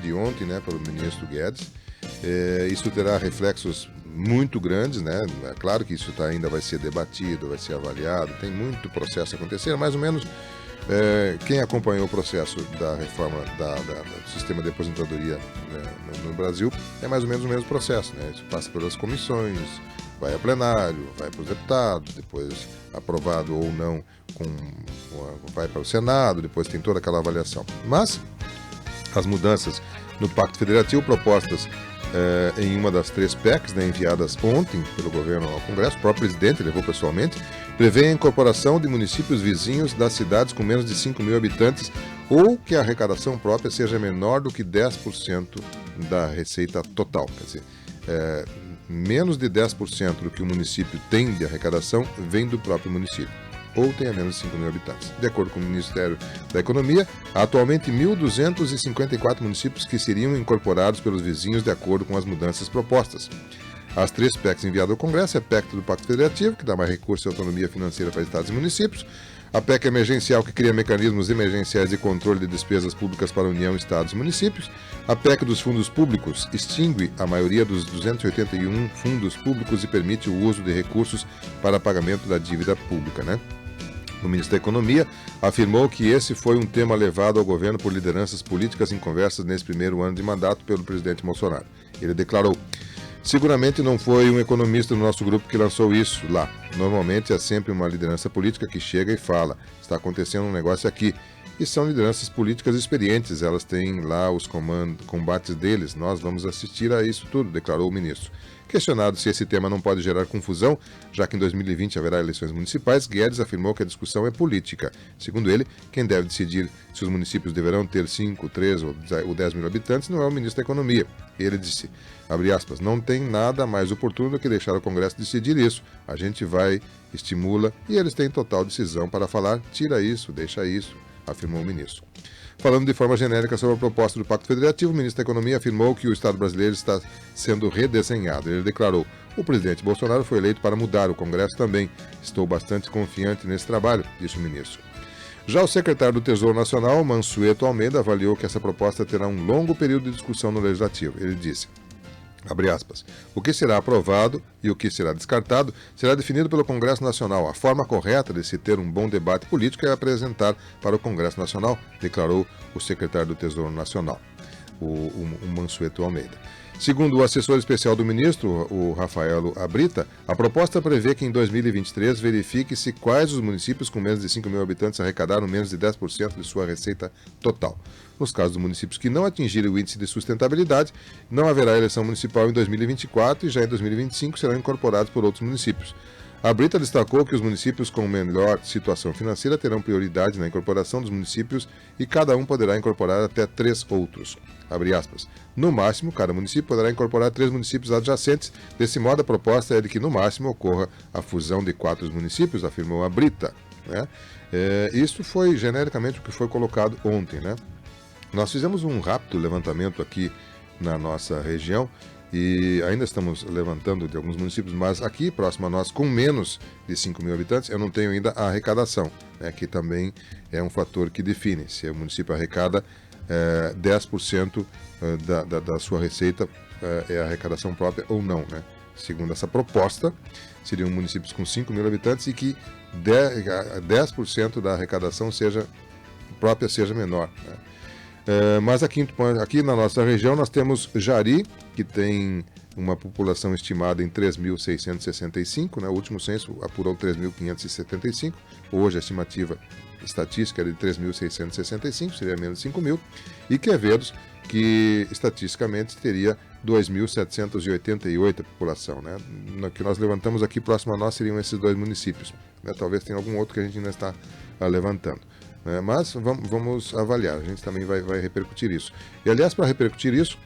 de ontem, né, pelo ministro Guedes. Isso terá reflexos muito grandes, né? É claro que isso ainda vai ser debatido, vai ser avaliado, tem muito processo acontecendo, mais ou menos. Quem acompanhou o processo da reforma do sistema de aposentadoria, né, no Brasil, é mais ou menos o mesmo processo, né? Isso passa pelas comissões, vai a plenário, vai para os deputados, depois aprovado ou não, vai para o Senado, depois tem toda aquela avaliação. Mas as mudanças no Pacto Federativo propostas em uma das 3 PECs, né, enviadas ontem pelo governo ao Congresso, o próprio presidente levou pessoalmente, prevê a incorporação de municípios vizinhos das cidades com menos de 5 mil habitantes ou que a arrecadação própria seja menor do que 10% da receita total. Quer dizer, menos de 10% do que o município tem de arrecadação vem do próprio município, ou tenha menos de 5 mil habitantes. De acordo com o Ministério da Economia, há atualmente 1.254 municípios que seriam incorporados pelos vizinhos de acordo com as mudanças propostas. As 3 PECs enviadas ao Congresso é a PEC do Pacto Federativo, que dá mais recursos e autonomia financeira para estados e municípios, a PEC emergencial, que cria mecanismos emergenciais de controle de despesas públicas para a União, estados e municípios, a PEC dos fundos públicos extingue a maioria dos 281 fundos públicos e permite o uso de recursos para pagamento da dívida pública, né? O ministro da Economia afirmou que esse foi um tema levado ao governo por lideranças políticas em conversas nesse primeiro ano de mandato pelo presidente Bolsonaro. Ele declarou: seguramente não foi um economista do nosso grupo que lançou isso lá. Normalmente é sempre uma liderança política que chega e fala, está acontecendo um negócio aqui. E são lideranças políticas experientes, elas têm lá os combates deles, nós vamos assistir a isso tudo, declarou o ministro. Questionado se esse tema não pode gerar confusão, já que em 2020 haverá eleições municipais, Guedes afirmou que a discussão é política. Segundo ele, quem deve decidir se os municípios deverão ter 5, 3 ou 10 mil habitantes não é o ministro da Economia. Ele disse, abre aspas, não tem nada mais oportuno do que deixar o Congresso decidir isso. A gente vai, estimula e eles têm total decisão para falar, tira isso, deixa isso, afirmou o ministro. Falando de forma genérica sobre a proposta do Pacto Federativo, o ministro da Economia afirmou que o Estado brasileiro está sendo redesenhado. Ele declarou, o presidente Bolsonaro foi eleito para mudar, o Congresso também. Estou bastante confiante nesse trabalho, disse o ministro. Já o secretário do Tesouro Nacional, Mansueto Almeida, avaliou que essa proposta terá um longo período de discussão no Legislativo. Ele disse, abre aspas, o que será aprovado e o que será descartado será definido pelo Congresso Nacional. A forma correta de se ter um bom debate político é apresentar para o Congresso Nacional, declarou o secretário do Tesouro Nacional, o Mansueto Almeida. Segundo o assessor especial do ministro, o Rafael Abrita, a proposta prevê que em 2023 verifique-se quais os municípios com menos de 5 mil habitantes arrecadaram menos de 10% de sua receita total. Nos casos dos municípios que não atingirem o índice de sustentabilidade, não haverá eleição municipal em 2024 e já em 2025 serão incorporados por outros municípios. A Brita destacou que os municípios com melhor situação financeira terão prioridade na incorporação dos municípios e cada um poderá incorporar até 3 outros. Abre aspas. No máximo, cada município poderá incorporar 3 municípios adjacentes. Desse modo, a proposta é de que no máximo ocorra a fusão de 4 municípios, afirmou a Brita, né? Isso foi genericamente o que foi colocado ontem, né? Nós fizemos um rápido levantamento aqui na nossa região e ainda estamos levantando de alguns municípios, mas aqui próximo a nós, com menos de 5 mil habitantes, eu não tenho ainda a arrecadação, né, que também é um fator que define se o município arrecada 10% da sua receita é arrecadação própria ou não, né? Segundo essa proposta, seriam municípios com 5 mil habitantes e que 10% da arrecadação própria seja menor, né? Mas aqui na nossa região nós temos Jari, que tem uma população estimada em 3.665, né? O último censo apurou 3.575, hoje a estimativa estatística era de 3.665, seria menos de 5 mil, e Quevedos, que estatisticamente teria 2.788 a população, né? No que nós levantamos aqui próximo a nós seriam esses 2 municípios, né? Talvez tenha algum outro que a gente ainda está levantando. Mas vamos avaliar, a gente também vai repercutir isso. E aliás, para repercutir isso,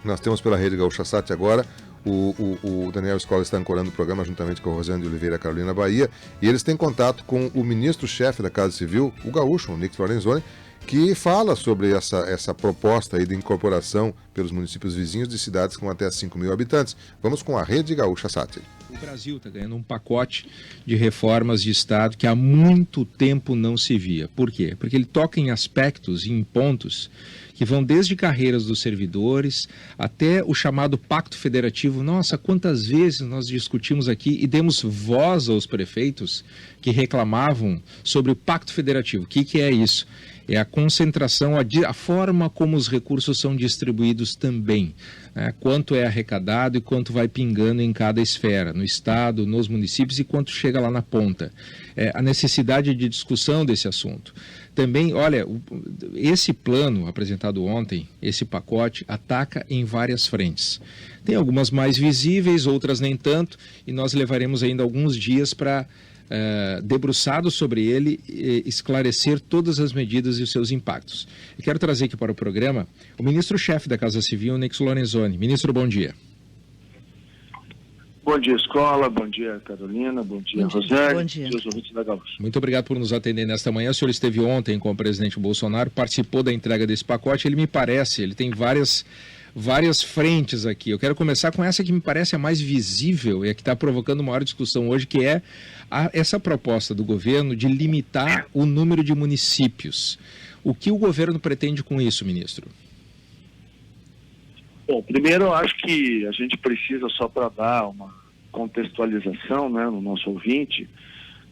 nós temos pela Rede Gaúcha Sat agora, o Daniel Escola está ancorando o programa juntamente com a Rosane de Oliveira Carolina Bahia, e eles têm contato com o ministro-chefe da Casa Civil, o gaúcho, o Nix Lorenzoni, que fala sobre essa proposta aí de incorporação pelos municípios vizinhos de cidades com até 5 mil habitantes. Vamos com a Rede Gaúcha Sat. O Brasil está ganhando um pacote de reformas de Estado que há muito tempo não se via. Por quê? Porque ele toca em aspectos e em pontos que vão desde carreiras dos servidores até o chamado Pacto Federativo. Nossa, quantas vezes nós discutimos aqui e demos voz aos prefeitos que reclamavam sobre o Pacto Federativo. O que é isso? É a concentração, a forma como os recursos são distribuídos também, né? Quanto é arrecadado e quanto vai pingando em cada esfera, no Estado, nos municípios e quanto chega lá na ponta. A necessidade de discussão desse assunto. Também, olha, esse plano apresentado ontem, esse pacote, ataca em várias frentes. Tem algumas mais visíveis, outras nem tanto, e nós levaremos ainda alguns dias para... debruçado sobre ele, esclarecer todas as medidas e os seus impactos. Eu quero trazer aqui para o programa o ministro-chefe da Casa Civil, Nix Lorenzoni. Ministro, bom dia. Bom dia, Escola. Bom dia, Carolina. Bom dia, Rosélio. Bom dia. Os ouvintes da Gaúcha. Muito obrigado por nos atender nesta manhã. O senhor esteve ontem com o presidente Bolsonaro, participou da entrega desse pacote. Ele me parece, ele tem várias frentes aqui. Eu quero começar com essa que me parece a mais visível e a que está provocando maior discussão hoje, que é essa proposta do governo de limitar o número de municípios. O que o governo pretende com isso, ministro? Bom, primeiro eu acho que a gente precisa, só para dar uma contextualização, né, no nosso ouvinte,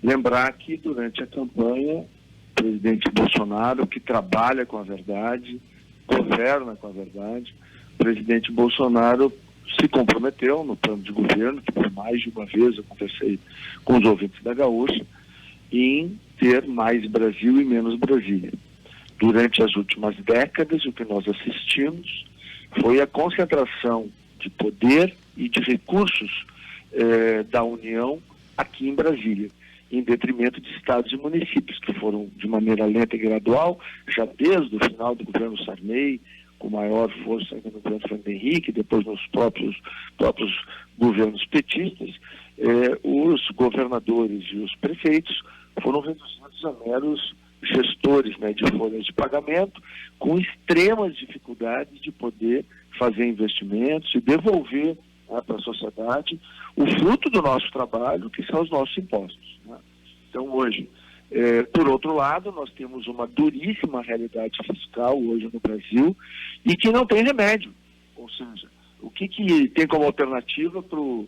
lembrar que durante a campanha, o presidente Bolsonaro, que trabalha com a verdade, governa com a verdade, o presidente Bolsonaro se comprometeu no plano de governo, que por mais de uma vez eu conversei com os ouvintes da Gaúcha, em ter mais Brasil e menos Brasília. Durante as últimas décadas, o que nós assistimos foi a concentração de poder e de recursos da União aqui em Brasília, em detrimento de estados e municípios, que foram de maneira lenta e gradual, já desde o final do governo Sarney, com maior força no governo Fernando Henrique, depois nos próprios governos petistas, os governadores e os prefeitos foram reduzidos a meros gestores, né, de folhas de pagamento, com extremas dificuldades de poder fazer investimentos e devolver, né, para a sociedade o fruto do nosso trabalho, que são os nossos impostos, né? Então, hoje, por outro lado, nós temos uma duríssima realidade fiscal hoje no Brasil e que não tem remédio. Ou seja, o que tem como alternativa para o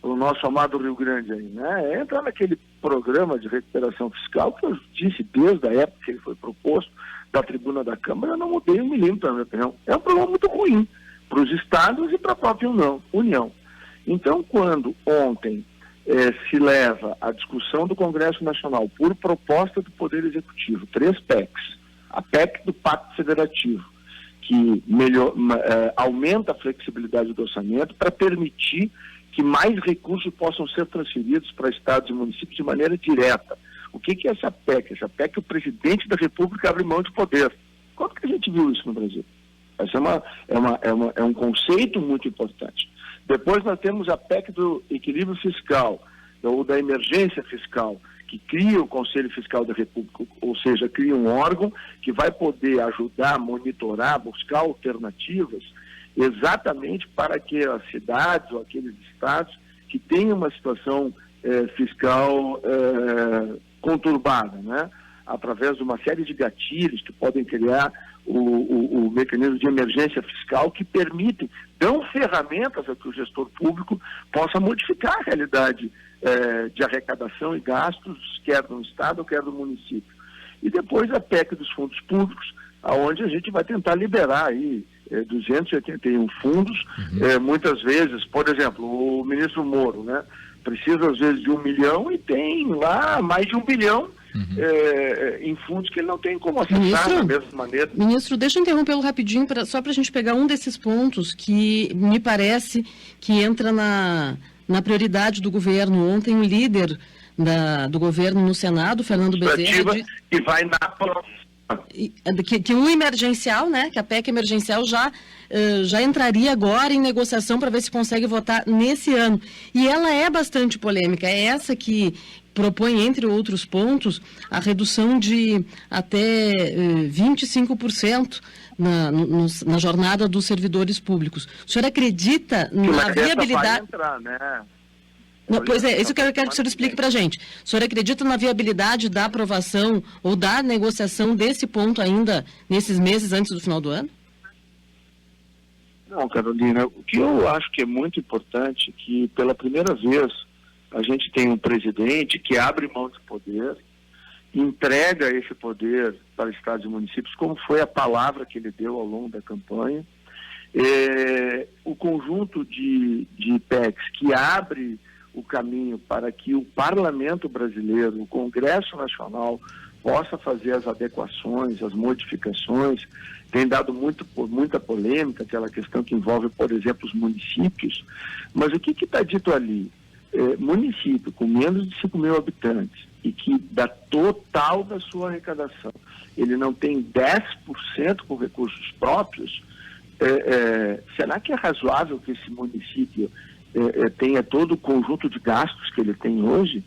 nosso amado Rio Grande aí, né? É entrar naquele programa de recuperação fiscal que eu disse desde a época que ele foi proposto da tribuna da Câmara, eu não mudei um milímetro, na minha opinião. É um programa muito ruim para os estados e para a própria União. Então, quando ontem se leva a discussão do Congresso Nacional por proposta do Poder Executivo, 3 PECs, a PEC do Pacto Federativo, que aumenta a flexibilidade do orçamento para permitir que mais recursos possam ser transferidos para estados e municípios de maneira direta. O que é essa PEC? Essa PEC é o presidente da República abre mão de poder. Quando que a gente viu isso no Brasil? Essa é um conceito muito importante. Depois nós temos a PEC do equilíbrio fiscal, ou da emergência fiscal, que cria o Conselho Fiscal da República, ou seja, cria um órgão que vai poder ajudar, monitorar, buscar alternativas, exatamente para que as cidades ou aqueles estados que têm uma situação fiscal conturbada, né? Através de uma série de gatilhos que podem criar o mecanismo de emergência fiscal, que permitem, dão ferramentas a que o gestor público possa modificar a realidade de arrecadação e gastos, quer do Estado, quer do município. E depois a PEC dos fundos públicos, aonde a gente vai tentar liberar aí 281 fundos, muitas vezes, por exemplo, o ministro Moro, né, precisa às vezes de 1 milhão e tem lá mais de 1 bilhão em fundos que ele não tem como acessar da mesma maneira. Ministro, deixa eu interrompê-lo rapidinho, só para a gente pegar um desses pontos que me parece que entra na prioridade do governo. Ontem o líder do governo no Senado, Fernando Bezerra, que vai na prova. Que o emergencial, né, que a PEC emergencial já entraria agora em negociação para ver se consegue votar nesse ano. E ela é bastante polêmica. É essa que propõe, entre outros pontos, a redução de até 25% na jornada dos servidores públicos. O senhor acredita na viabilidade... Entrar, né? Não, pois é, isso que eu quero que o senhor explique para a gente. O senhor acredita na viabilidade da aprovação ou da negociação desse ponto ainda nesses meses antes do final do ano? Não, Carolina, o que eu acho que é muito importante é que, pela primeira vez, a gente tem um presidente que abre mão de poder, entrega esse poder para estados e municípios, como foi a palavra que ele deu ao longo da campanha. O conjunto de PECs que abre o caminho para que o Parlamento brasileiro, o Congresso Nacional, possa fazer as adequações, as modificações, tem dado muita polêmica, aquela questão que envolve, por exemplo, os municípios, mas o que está dito ali? Município com menos de 5 mil habitantes e que da total da sua arrecadação, ele não tem 10% com recursos próprios, será que é razoável que esse município tenha todo o conjunto de gastos que ele tem hoje?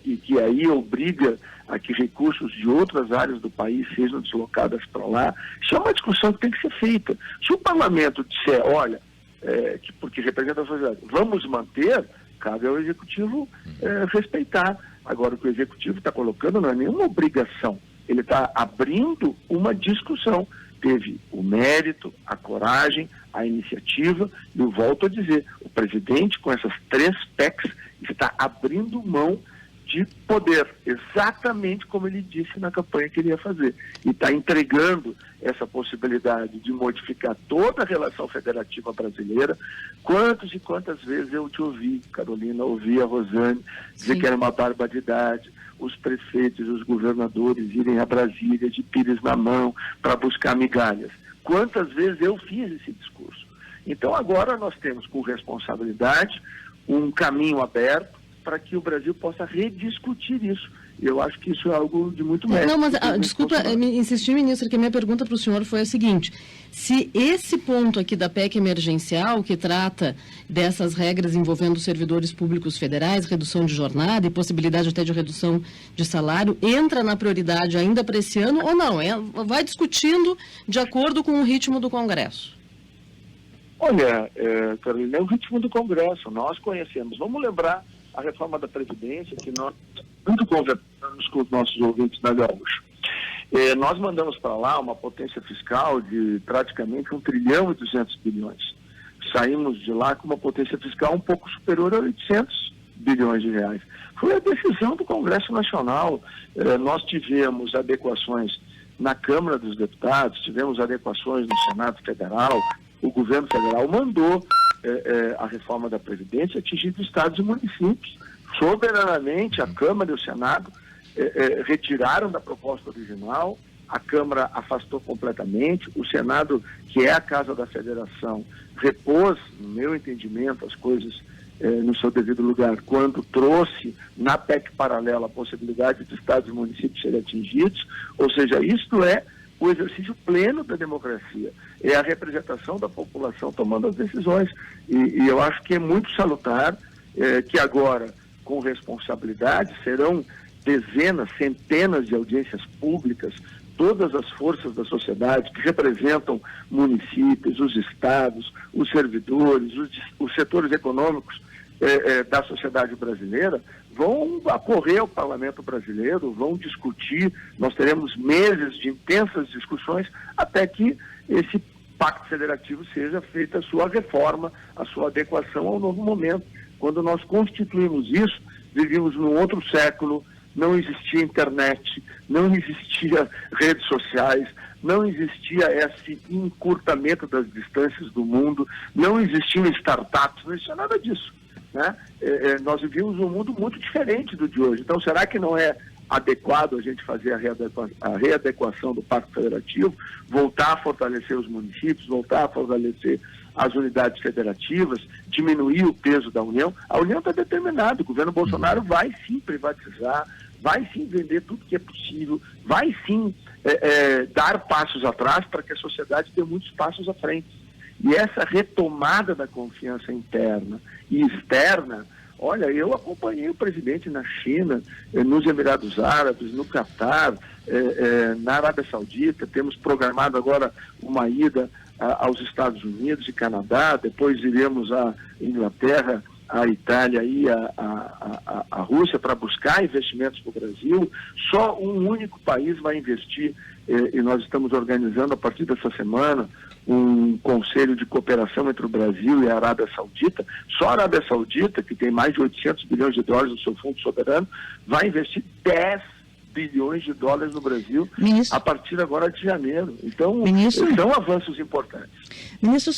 E que aí obriga a que recursos de outras áreas do país sejam deslocadas para lá? Isso é uma discussão que tem que ser feita. Se o parlamento disser, olha, porque representa a sociedade, vamos manter, cabe ao executivo respeitar. Agora, o que o executivo está colocando não é nenhuma obrigação, ele está abrindo uma discussão. Teve o mérito, a coragem, a iniciativa, e eu volto a dizer, o presidente com essas 3 PECs está abrindo mão de poder, exatamente como ele disse na campanha que ele ia fazer. E está entregando essa possibilidade de modificar toda a relação federativa brasileira. Quantas e quantas vezes eu te ouvi, Carolina, ouvi a Rosane dizer que era uma barbaridade os prefeitos, os governadores irem a Brasília de pires na mão para buscar migalhas. Quantas vezes eu fiz esse discurso? Então agora nós temos com responsabilidade um caminho aberto para que o Brasil possa rediscutir isso. Eu acho que isso é algo de muito mérito. Não, mas desculpa me insistir, ministro, que a minha pergunta para o senhor foi a seguinte: se esse ponto aqui da PEC emergencial, que trata dessas regras envolvendo os servidores públicos federais, redução de jornada e possibilidade até de redução de salário, entra na prioridade ainda para esse ano ou não? Vai discutindo de acordo com o ritmo do Congresso? Olha, Carolina, é o ritmo do Congresso, nós conhecemos. Vamos lembrar a reforma da Previdência, que nós muito conversamos com os nossos ouvintes da Gaúcha. Nós mandamos para lá uma potência fiscal de praticamente 1 trilhão e 200 bilhões. Saímos de lá com uma potência fiscal um pouco superior a 800 bilhões de reais. Foi a decisão do Congresso Nacional. Nós tivemos adequações na Câmara dos Deputados, tivemos adequações no Senado Federal. O governo federal mandou a reforma da Previdência atingir os estados e municípios. Soberanamente, a Câmara e o Senado retiraram da proposta original, a Câmara afastou completamente, o Senado, que é a Casa da Federação, repôs, no meu entendimento, as coisas no seu devido lugar, quando trouxe na PEC paralela a possibilidade de estados e municípios serem atingidos. Ou seja, isto é o exercício pleno da democracia, é a representação da população tomando as decisões. E eu acho que é muito salutar que agora, com responsabilidade, serão dezenas, centenas de audiências públicas, todas as forças da sociedade que representam municípios, os estados, os servidores, os setores econômicos da sociedade brasileira, vão acorrer ao Parlamento brasileiro, vão discutir, nós teremos meses de intensas discussões até que esse Pacto Federativo seja feita a sua reforma, a sua adequação ao novo momento. Quando nós constituímos isso, vivíamos num outro século, não existia internet, não existia redes sociais, não existia esse encurtamento das distâncias do mundo, não existiam startups, não existia nada disso, né? Nós vivíamos um mundo muito diferente do de hoje. Então, será que não é adequado a gente fazer a readequação do Pacto Federativo, voltar a fortalecer os municípios, voltar a fortalecer as unidades federativas, diminuir o peso da União? A União está determinada, o governo Bolsonaro vai sim privatizar, vai sim vender tudo que é possível, vai sim dar passos atrás para que a sociedade dê muitos passos à frente. E essa retomada da confiança interna e externa, olha, eu acompanhei o presidente na China, nos Emirados Árabes, no Catar, na Arábia Saudita, temos programado agora uma ida aos Estados Unidos e Canadá, depois iremos à Inglaterra, à Itália e à Rússia para buscar investimentos para o Brasil. Só um único país vai investir, e nós estamos organizando a partir dessa semana um conselho de cooperação entre o Brasil e a Arábia Saudita. Só a Arábia Saudita, que tem mais de 800 bilhões de dólares no seu fundo soberano, vai investir 10 bilhões de dólares no Brasil, Ministro, a partir agora de janeiro. Então, Ministro, são avanços importantes. Ministro,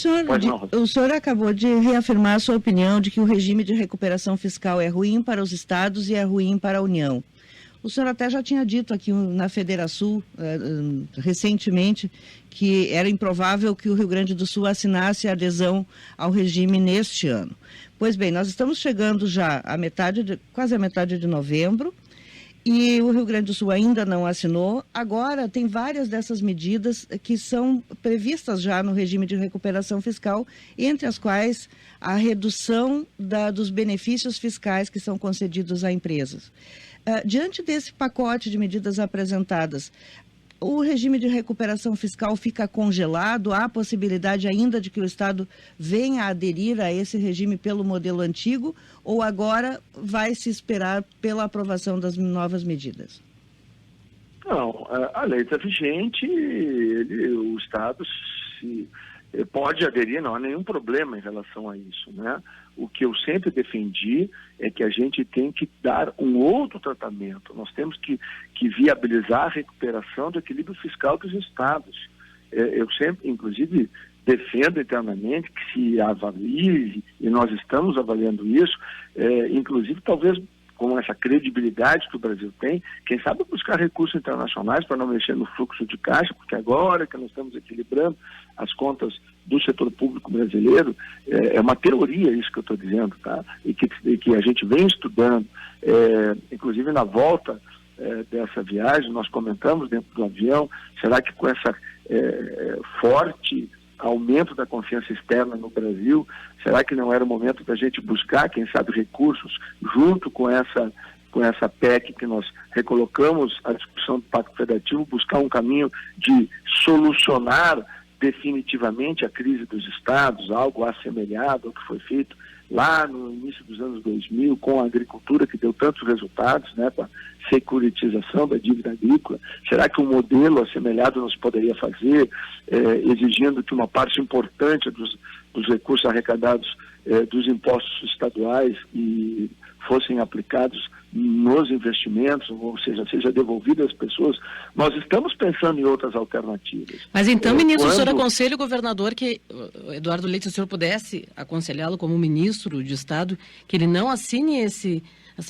o senhor acabou de reafirmar a sua opinião de que o regime de recuperação fiscal é ruim para os estados e é ruim para a União. O senhor até já tinha dito aqui na Federação recentemente que era improvável que o Rio Grande do Sul assinasse a adesão ao regime neste ano. Pois bem, nós estamos chegando já quase a metade de novembro, e o Rio Grande do Sul ainda não assinou. Agora, tem várias dessas medidas que são previstas já no regime de recuperação fiscal, entre as quais a redução dos benefícios fiscais que são concedidos a empresas. Diante desse pacote de medidas apresentadas, o regime de recuperação fiscal fica congelado? Há a possibilidade ainda de que o Estado venha a aderir a esse regime pelo modelo antigo, ou agora vai se esperar pela aprovação das novas medidas? Não, a lei está vigente, o Estado pode aderir, não há nenhum problema em relação a isso, né? O que eu sempre defendi é que a gente tem que dar um outro tratamento. Nós temos que viabilizar a recuperação do equilíbrio fiscal dos estados. Eu sempre, inclusive, defendo internamente que se avalie, e nós estamos avaliando isso, inclusive talvez com essa credibilidade que o Brasil tem, quem sabe buscar recursos internacionais para não mexer no fluxo de caixa, porque agora que nós estamos equilibrando as contas do setor público brasileiro, é uma teoria isso que eu estou dizendo, tá? E que a gente vem estudando, inclusive na volta dessa viagem, nós comentamos dentro do avião, será que com essa forte aumento da confiança externa no Brasil, será que não era o momento da gente buscar, quem sabe, recursos junto com essa PEC que nós recolocamos a discussão do Pacto Federativo, buscar um caminho de solucionar definitivamente a crise dos estados, algo assemelhado ao que foi feito lá no início dos anos 2000 com a agricultura, que deu tantos resultados, né, com a securitização da dívida agrícola. Será que um modelo assemelhado nós poderia fazer, exigindo que uma parte importante dos recursos arrecadados dos impostos estaduais e fossem aplicados nos investimentos, ou seja devolvido às pessoas? Nós estamos pensando em outras alternativas. Mas então, ministro, o senhor aconselha o governador que, Eduardo Leite, se o senhor pudesse aconselhá-lo como ministro de Estado, que ele não assine esse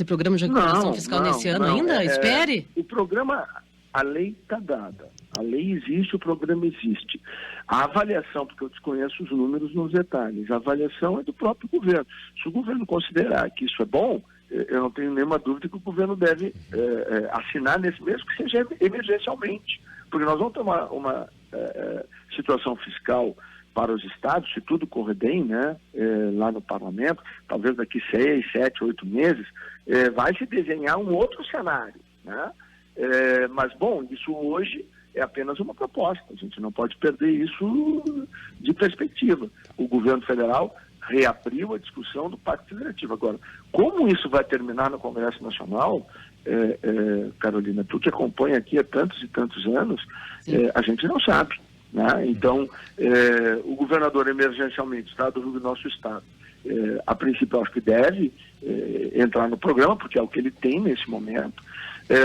programa de recuperação fiscal nesse ano ainda? Espere. O programa, a lei está dada. A lei existe, o programa existe. A avaliação, porque eu desconheço os números nos detalhes, a avaliação é do próprio governo. Se o governo considerar que isso é bom, eu não tenho nenhuma dúvida que o governo deve assinar nesse mesmo, que seja emergencialmente. Porque nós vamos ter uma situação fiscal para os estados, se tudo correr bem, né, lá no parlamento, talvez daqui 6, 7, 8 meses, vai se desenhar um outro cenário, né? Mas, bom, isso hoje é apenas uma proposta, a gente não pode perder isso de perspectiva. O governo federal reabriu a discussão do Pacto Federativo. Agora, como isso vai terminar no Congresso Nacional, Carolina, tu que acompanha aqui há tantos e tantos anos, a gente não sabe, né? Então, o governador emergencialmente, Estado do nosso Estado, a princípio, acho que deve entrar no programa, porque é o que ele tem nesse momento.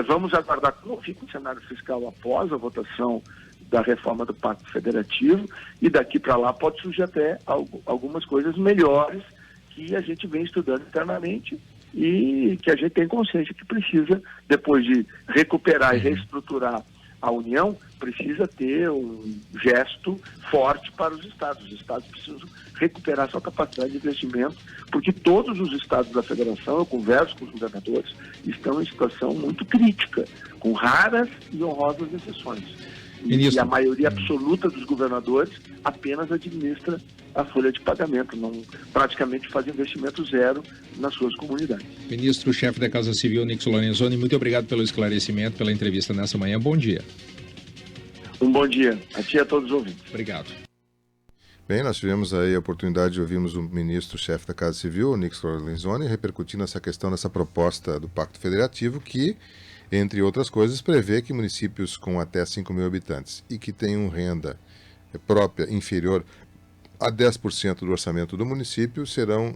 Vamos aguardar como fica o cenário fiscal após a votação da reforma do Pacto Federativo, e daqui para lá pode surgir até algumas coisas melhores que a gente vem estudando internamente e que a gente tem consciência que precisa, depois de recuperar e reestruturar a União, precisa ter um gesto forte para os estados. Os estados precisam recuperar sua capacidade de investimento, porque todos os estados da federação, eu converso com os governadores, estão em situação muito crítica, com raras e honrosas exceções. E a maioria absoluta dos governadores apenas administra a folha de pagamento, não praticamente faz investimento zero nas suas comunidades. Ministro-chefe da Casa Civil, Nix Lorenzoni, muito obrigado pelo esclarecimento, pela entrevista nessa manhã. Bom dia. Um bom dia a ti e a todos os ouvintes. Obrigado. Bem, nós tivemos aí a oportunidade de ouvirmos o ministro-chefe da Casa Civil, Nix Lorenzoni, repercutindo essa questão dessa proposta do Pacto Federativo que, entre outras coisas, prevê que municípios com até 5 mil habitantes e que tenham renda própria inferior a 10% do orçamento do município serão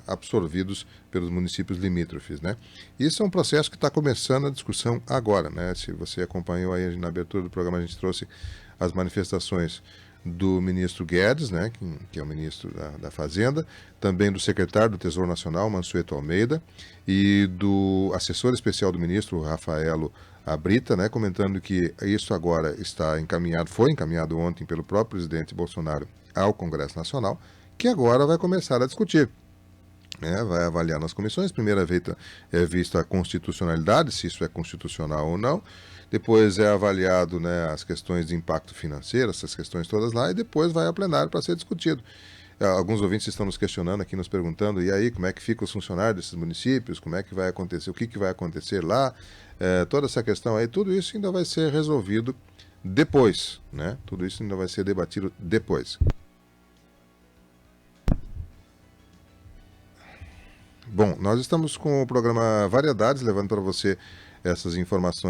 absorvidos pelos municípios limítrofes, né? Isso é um processo que está começando a discussão agora, né? Se você acompanhou aí na abertura do programa, a gente trouxe as manifestações do ministro Guedes, né, que é o ministro da Fazenda, também do secretário do Tesouro Nacional, Mansueto Almeida, e do assessor especial do ministro, Rafaelo Abrita, né, comentando que isso agora está encaminhado, foi encaminhado ontem pelo próprio presidente Bolsonaro ao Congresso Nacional, que agora vai começar a discutir. Vai avaliar nas comissões. Primeira é vista a constitucionalidade, se isso é constitucional ou não. Depois é avaliado, né, as questões de impacto financeiro, essas questões todas lá, e depois vai ao plenário para ser discutido. Alguns ouvintes estão nos questionando aqui, nos perguntando, e aí, como é que ficam os funcionários desses municípios, como é que vai acontecer, o que vai acontecer lá, toda essa questão aí, tudo isso ainda vai ser resolvido depois, né? Tudo isso ainda vai ser debatido depois. Bom, nós estamos com o programa Variedades, levando para você essas informações